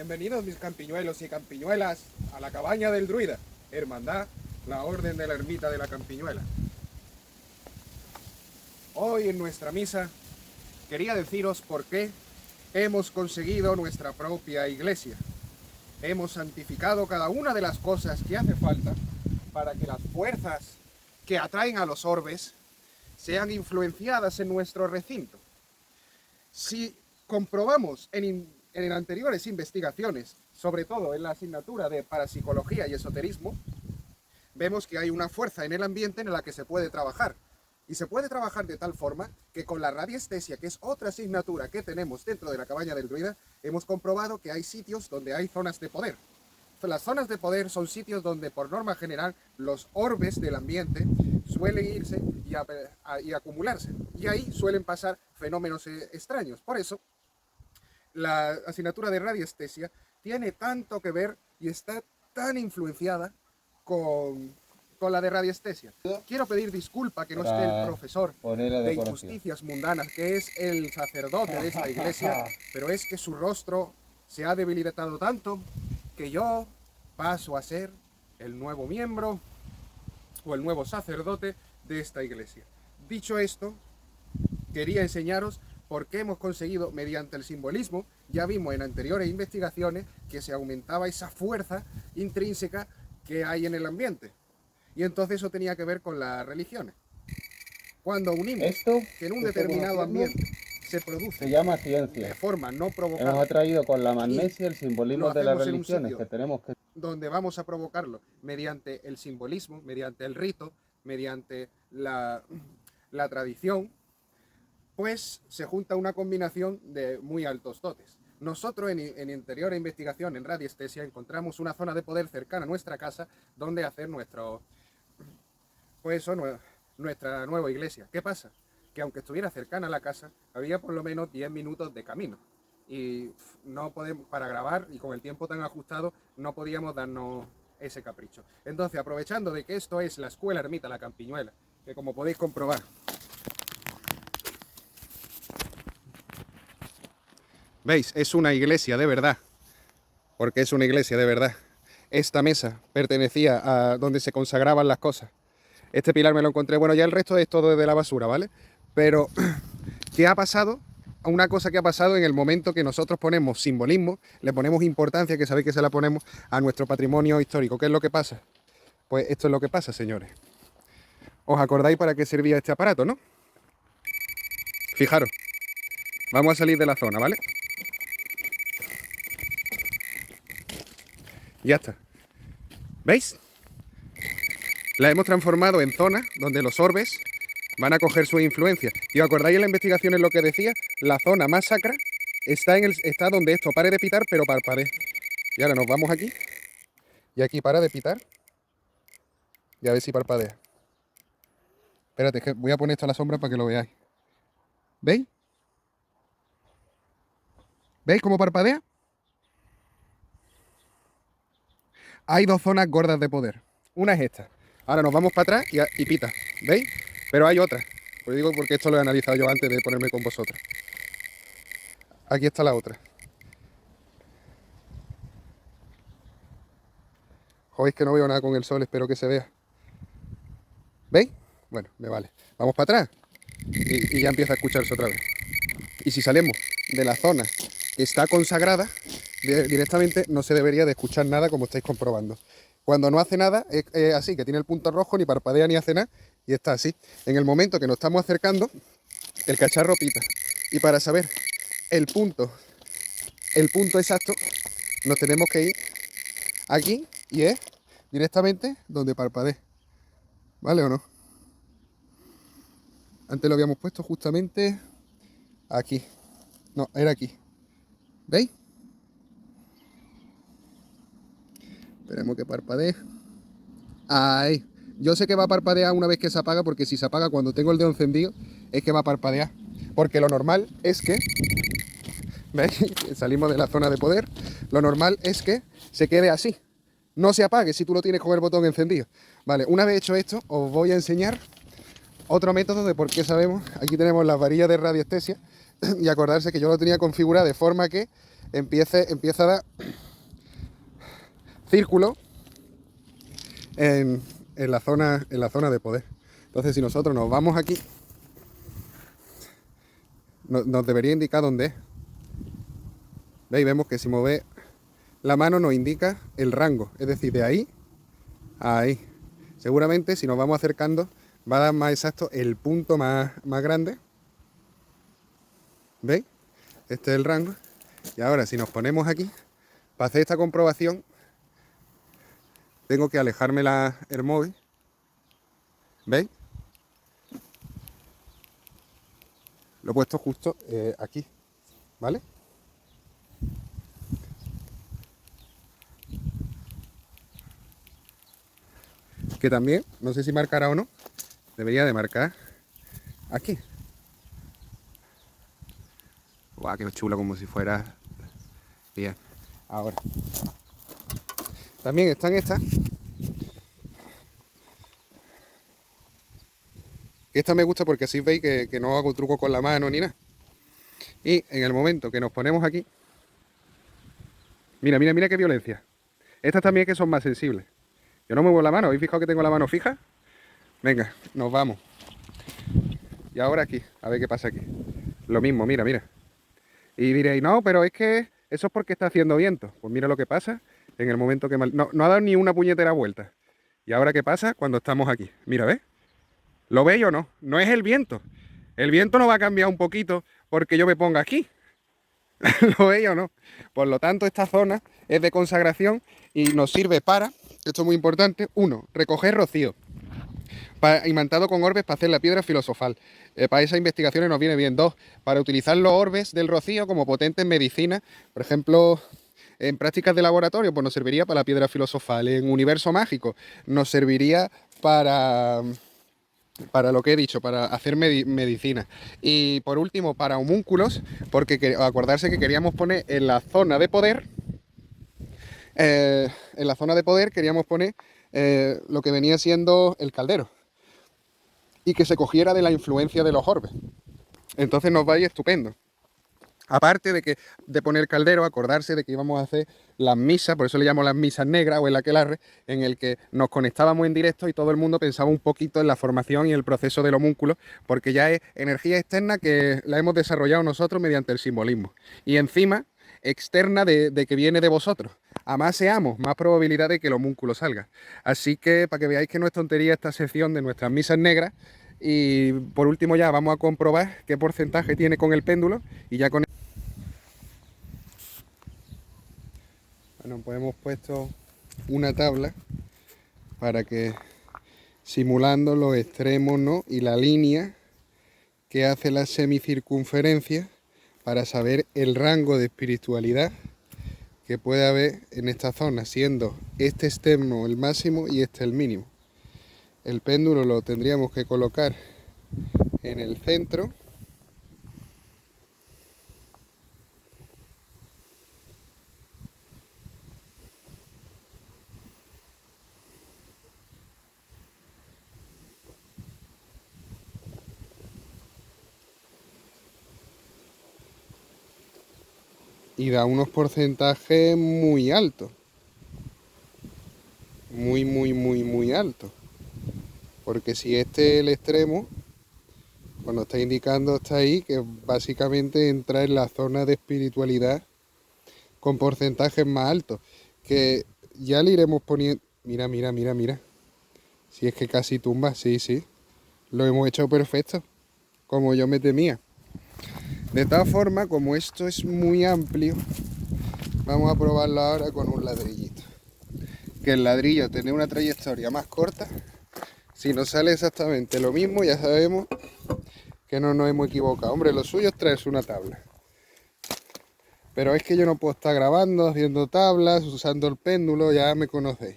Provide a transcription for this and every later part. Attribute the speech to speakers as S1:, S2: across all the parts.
S1: Bienvenidos mis campiñuelos y campiñuelas a la cabaña del druida, hermandad, la orden de la ermita de la campiñuela. Hoy en nuestra misa quería deciros por qué hemos conseguido nuestra propia iglesia. Hemos santificado cada una de las cosas que hace falta para que las fuerzas que atraen a los orbes sean influenciadas en nuestro recinto. Si comprobamos en anteriores investigaciones, sobre todo en la asignatura de parapsicología y esoterismo, vemos que hay una fuerza en el ambiente en la que se puede trabajar. Y se puede trabajar de tal forma que con la radiestesia, que es otra asignatura que tenemos dentro de la cabaña del druida, hemos comprobado que hay sitios donde hay zonas de poder. Las zonas de poder son sitios donde, por norma general, los orbes del ambiente suelen irse y acumularse. Y ahí suelen pasar fenómenos extraños. Por eso, la asignatura de radiestesia tiene tanto que ver y está tan influenciada con la de radiestesia. Quiero pedir disculpa que no esté el profesor de injusticias mundanas, que es el sacerdote de esta iglesia, pero es que su rostro se ha debilitado tanto que yo paso a ser el nuevo miembro o el nuevo sacerdote de esta iglesia. Dicho esto, quería enseñaros por qué hemos conseguido, mediante el simbolismo, ya vimos en anteriores investigaciones que se aumentaba esa fuerza intrínseca que hay en el ambiente. Y entonces eso tenía que ver con las religiones. Cuando unimos que en un determinado ambiente se produce,
S2: se llama ciencia,
S1: de forma no provocada,
S2: hemos atraído con la magnesia el simbolismo de las religiones que tenemos que...
S1: donde vamos a provocarlo mediante el simbolismo, mediante el rito, mediante la tradición, pues se junta una combinación de muy altos dotes. Nosotros en anterior investigación en radiestesia encontramos una zona de poder cercana a nuestra casa donde hacer nuestra nueva iglesia. ¿Qué pasa? Que aunque estuviera cercana a la casa, había por lo menos 10 minutos de camino. Y no podemos, para grabar y con el tiempo tan ajustado, no podíamos darnos ese capricho. Entonces, aprovechando de que esto es la escuela ermita La Campiñuela, que como podéis comprobar, ¿veis? Es una iglesia de verdad, porque es una iglesia de verdad. Esta mesa pertenecía a donde se consagraban las cosas. Este pilar me lo encontré, bueno, ya el resto es todo de la basura, ¿vale? Pero, ¿qué ha pasado? Una cosa que ha pasado en el momento que nosotros ponemos simbolismo, le ponemos importancia, que sabéis que se la ponemos a nuestro patrimonio histórico. ¿Qué es lo que pasa? Pues esto es lo que pasa, señores. ¿Os acordáis para qué servía este aparato, no? Fijaros, vamos a salir de la zona, ¿vale? Ya está. ¿Veis? La hemos transformado en zona donde los orbes van a coger su influencia. ¿Y os acordáis en la investigación en lo que decía? La zona más sacra está donde esto pare de pitar, pero parpadee. Y ahora nos vamos aquí. Y aquí para de pitar. Y a ver si parpadea. Espérate, que voy a poner esto a la sombra para que lo veáis. ¿Veis? ¿Veis cómo parpadea? Hay dos zonas gordas de poder. Una es esta. Ahora nos vamos para atrás y pita. ¿Veis? Pero hay otra. Os digo porque esto lo he analizado yo antes de ponerme con vosotros. Aquí está la otra. Joder, es que no veo nada con el sol, espero que se vea. ¿Veis? Bueno, me vale. Vamos para atrás. Y ya empieza a escucharse otra vez. Y si salimos de la zona que está consagrada, directamente no se debería de escuchar nada, como estáis comprobando. Cuando no hace nada, es así, que tiene el punto rojo, ni parpadea ni hace nada, y está así. En el momento que nos estamos acercando, el cacharro pita. Y para saber el punto exacto, nos tenemos que ir aquí, y es directamente donde parpadea. ¿Vale o no? Antes lo habíamos puesto justamente aquí. No, era aquí. ¿Veis? Esperemos que parpadee. Ahí. Yo sé que va a parpadear una vez que se apaga, porque si se apaga cuando tengo el dedo encendido, es que va a parpadear. Porque lo normal es que... ¿Veis? Salimos de la zona de poder. Lo normal es que se quede así. No se apague si tú lo tienes con el botón encendido. Vale, una vez hecho esto, os voy a enseñar otro método de por qué sabemos. Aquí tenemos las varillas de radiestesia. Y acordarse que yo lo tenía configurado de forma que empieza a dar círculo en la zona de poder. Entonces, si nosotros nos vamos aquí, nos debería indicar dónde es. ¿Veis? Vemos que si mueve la mano nos indica el rango, es decir, de ahí a ahí. Seguramente si nos vamos acercando va a dar más exacto el punto más grande. ¿Veis? Este es el rango. Y ahora si nos ponemos aquí, para hacer esta comprobación, tengo que alejarme el móvil. ¿Veis? Lo he puesto justo aquí, ¿vale? Que también, no sé si marcará o no, debería de marcar aquí. Guau, qué chulo, como si fuera bien. Ahora, también están estas. Esta me gusta porque así veis que no hago truco con la mano ni nada. Y en el momento que nos ponemos aquí, mira, mira, mira qué violencia. Estas también que son más sensibles. Yo no muevo la mano, ¿habéis fijado que tengo la mano fija? Venga, nos vamos. Y ahora aquí, a ver qué pasa aquí. Lo mismo, mira, mira. Y diréis, no, pero es que eso es porque está haciendo viento. Pues mira lo que pasa en el momento que... No ha dado ni una puñetera vuelta. ¿Y ahora qué pasa cuando estamos aquí? Mira, ¿ves? ¿Lo veis o no? No es el viento. El viento no va a cambiar un poquito porque yo me ponga aquí. ¿Lo veis o no? Por lo tanto, esta zona es de consagración y nos sirve para, esto es muy importante, uno, recoger rocío. Imantado con orbes para hacer la piedra filosofal. Para esas investigaciones nos viene bien. Dos, para utilizar los orbes del rocío como potentes en medicina. Por ejemplo, en prácticas de laboratorio, pues nos serviría para la piedra filosofal. En universo mágico nos serviría para lo que he dicho, para hacer medicina. Y por último, para homúnculos, porque acordarse que queríamos poner en la zona de poder, queríamos poner lo que venía siendo el caldero. Y que se cogiera de la influencia de los orbes. Entonces nos va a ir estupendo. Aparte de poner caldero, acordarse de que íbamos a hacer las misas, por eso le llamo las misas negras o el aquelarre, en el que nos conectábamos en directo y todo el mundo pensaba un poquito en la formación y el proceso del homúnculo, porque ya es energía externa que la hemos desarrollado nosotros mediante el simbolismo. Y encima, externa de que viene de vosotros. A más seamos, más probabilidad de que el homúnculo salga. Así que, para que veáis que no es tontería esta sección de nuestras misas negras. Y por último ya vamos a comprobar qué porcentaje tiene con el péndulo y ya con... Bueno, pues hemos puesto una tabla para que, simulando los extremos, ¿no?, y la línea que hace la semicircunferencia, para saber el rango de espiritualidad que puede haber en esta zona, siendo este extremo el máximo y este el mínimo. El péndulo lo tendríamos que colocar en el centro. Y da unos porcentajes muy altos. Muy altos. Porque si este es el extremo, cuando está indicando está ahí, que básicamente entra en la zona de espiritualidad con porcentajes más altos. Que ya le iremos poniendo... Mira, mira, mira, mira. Si es que casi tumba, sí, sí. Lo hemos hecho perfecto, como yo me temía. De todas formas, como esto es muy amplio, vamos a probarlo ahora con un ladrillito. Que el ladrillo tiene una trayectoria más corta. Si nos sale exactamente lo mismo, ya sabemos que no nos hemos equivocado. Hombre, lo suyo es traerse una tabla. Pero es que yo no puedo estar grabando, haciendo tablas, usando el péndulo, ya me conocéis.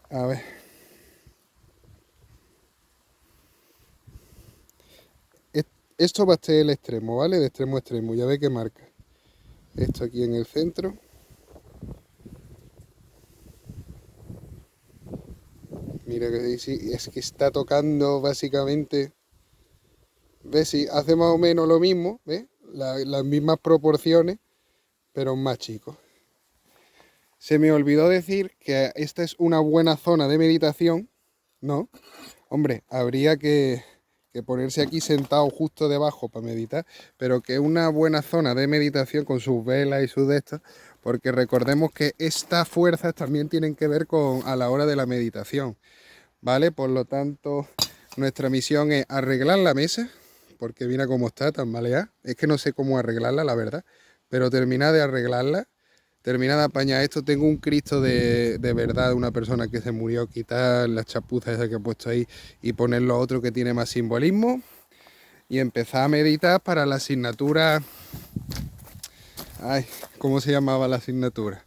S1: A ver. Esto va a ser el extremo, ¿vale? De extremo a extremo, ya ve que marca. Esto aquí en el centro. Mira que sí, es que está tocando básicamente. ¿Ves? Si hace más o menos lo mismo, ¿ves? las mismas proporciones, pero más chico. Se me olvidó decir que esta es una buena zona de meditación, ¿no? Hombre, habría que ponerse aquí sentado justo debajo para meditar, pero que es una buena zona de meditación con sus velas y sus de estas, porque recordemos que estas fuerzas también tienen que ver a la hora de la meditación, ¿vale? Por lo tanto, nuestra misión es arreglar la mesa, porque mira cómo está, tan maleada. Es que no sé cómo arreglarla, la verdad, pero terminar de arreglarla, terminar de apañar esto. Tengo un Cristo de verdad, de una persona que se murió, quitar las chapuzas esas que he puesto ahí y ponerlo otro que tiene más simbolismo, y empezar a meditar para la asignatura. Ay, ¿cómo se llamaba la asignatura?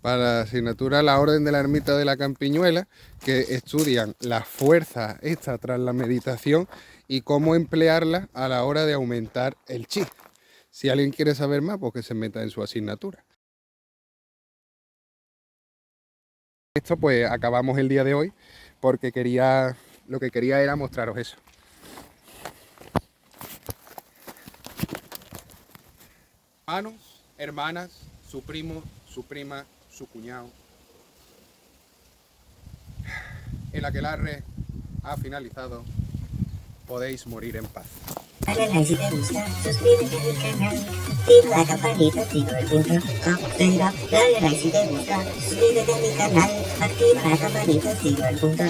S1: Para la asignatura La Orden de la Ermita de la Campiñuela, que estudian las fuerzas estas tras la meditación y cómo emplearlas a la hora de aumentar el chi. Si alguien quiere saber más, pues que se meta en su asignatura. Esto pues acabamos el día de hoy porque lo que quería era mostraros eso. Hermanos, hermanas, su primo, su prima, su cuñado. El aquelarre ha finalizado. Podéis morir en paz.
S3: Dale like si te gusta, suscríbete al canal, activa la campanita, activa el punto, dale like si te gusta, suscríbete a mi canal, activa la campanita, activa el punto,